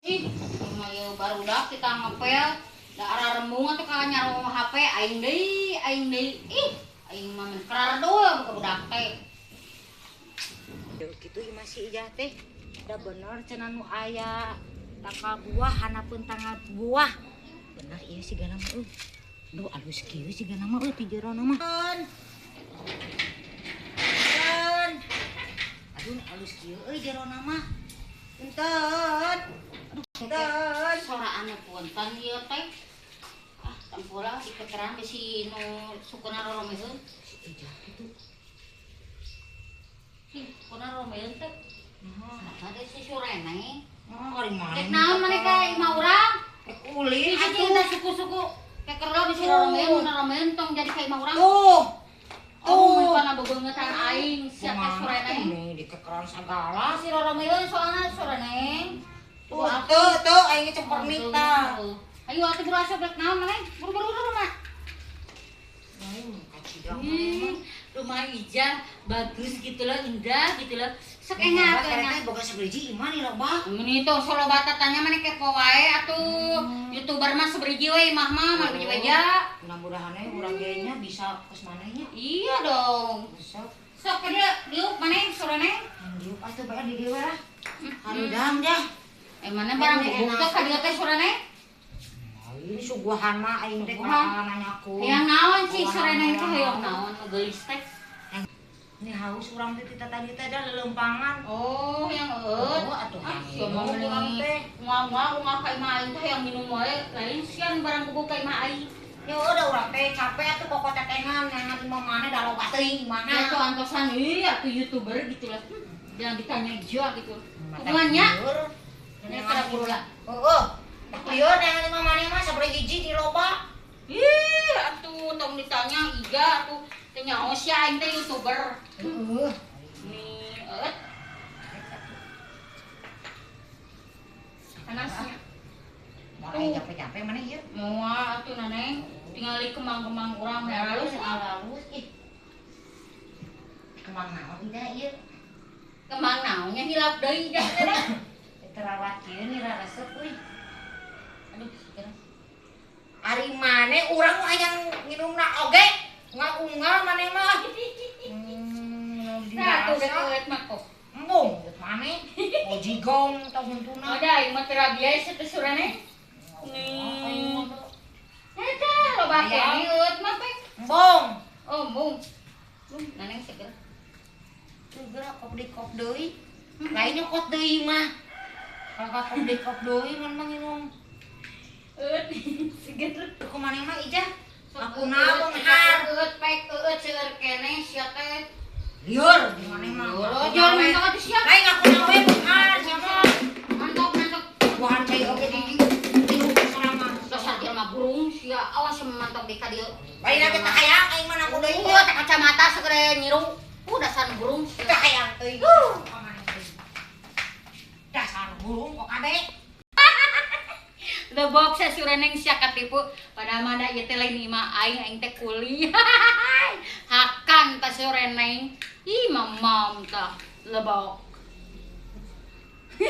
Ih, baru dah kita ngepel, da arah rembung atuh ka nyaro HP aing deui. Ih, aing mah kerar doang buka budak teh. Kitu ieu masih ijah teh. Da bener cenah nu aya tanggal buah hanapeun tanggal buah. Bener ieu sigana mah duh alus kieu sigana mah ti jerona mah. Aduh alus kieu jerona mah. Punten. Aduh, soraanna punten ieu teh. Ah, tampura dikekeran ge si nu sukuna roromeheun. Si ijah kitu. Si sukuna roromeheun teh. Nah, ada si Surene. Ari mana? Dek naon maneh imah urang? Uli atuh suku-suku kekerlo di si roromeheun tong jadi ka imah urang. Oh, kana bebeungetan aing sia teh Surene. Ini dikekeran sagala si roromeheun soalna Surene. Tuh, aing cepet minta. Ayo atuh buru asup rek naon maneh? Buru-buru mah. Rumah Ijah bagus gitu loh, indah gitu loh. Sok enak kan. Boga sabriji imah nih loba. Ini tuh solobata tanya maneh kepo wae atuh. YouTuber mah sabriji we imah mah biji baja. Mudah-mudahan urang ge nya bisa kos manehnya. Iya dong. Sok ke diuk maneh Surene. Diuk atuh bae di dieu lah. Harudang dah. Mana barang buka ka dieu teh Surene? Ini suguhan mah aing teh nanyaku. Yang naon sih Surene teh hoyong naon nu geulis teh? Ini haus urang teh tadi teh da lelempangan. Oh, yang eut. Oh, atuh yang urang teh. Moal ka imah aing teh yang minum wae lain sian barang buku ka imah aing. Ya udah urang teh capek atuh pokok tetengan yang imah mana da loba teuing imahna. Atuh antosan ieu atuh YouTuber gitu lah. Jangan ditanya aja gitu. Kumaha ini kada pula. Ieu yang imah maneh mah sabaraha hiji di loba. Ih, atuh tong ditanya iga atuh teh nyaho sia aing teh YouTuber. Nih, panasnya. Moal capek-capek maneh ieu. Moal atuh Neneng, tingali kemang-kemang urang halus ih. Kemang naon ida ieu? Kemang naonnya hilap deui dah teh. Terawat kieu nih resep euy. Aduh, ari maneh urang mah yang nginumna oge ngaunggal maneh mah. Nah, tuh beut mah kok. Embung, maneh. Ojigong tong huntuna. Ada ieu mah terabiai teh Surene. Nih. Eta loba teh eut mah teh. Embung. Oh, embung. Neneng seger. Tuh geura kop dikop deui. Lain nyokot deui mah. Kakak kop dikop deui mun mah nginum. Seger ku maneh mah Ijah. Aku naon har eut pek eut seueur keneh sia teh. Liur di maneh mah. Liur mentok atuh sia. Lain aku nawe har sia mah. Mantap. Buahan cai oge di tilu sarama. Dasar jelema burung sia awas mantap di ka dieu. Bae lagi teh hayang aing mah naku deui. Teh kacamata segede nyiru. Dasar burung teh hayang teuing. Dasar burung kok kabeh. The box sa Sureneng sia katipu padahal mah da ieu teh lain imah aing teh kuliah. Hakan ta Sureneng. Ih mamam tah lebok.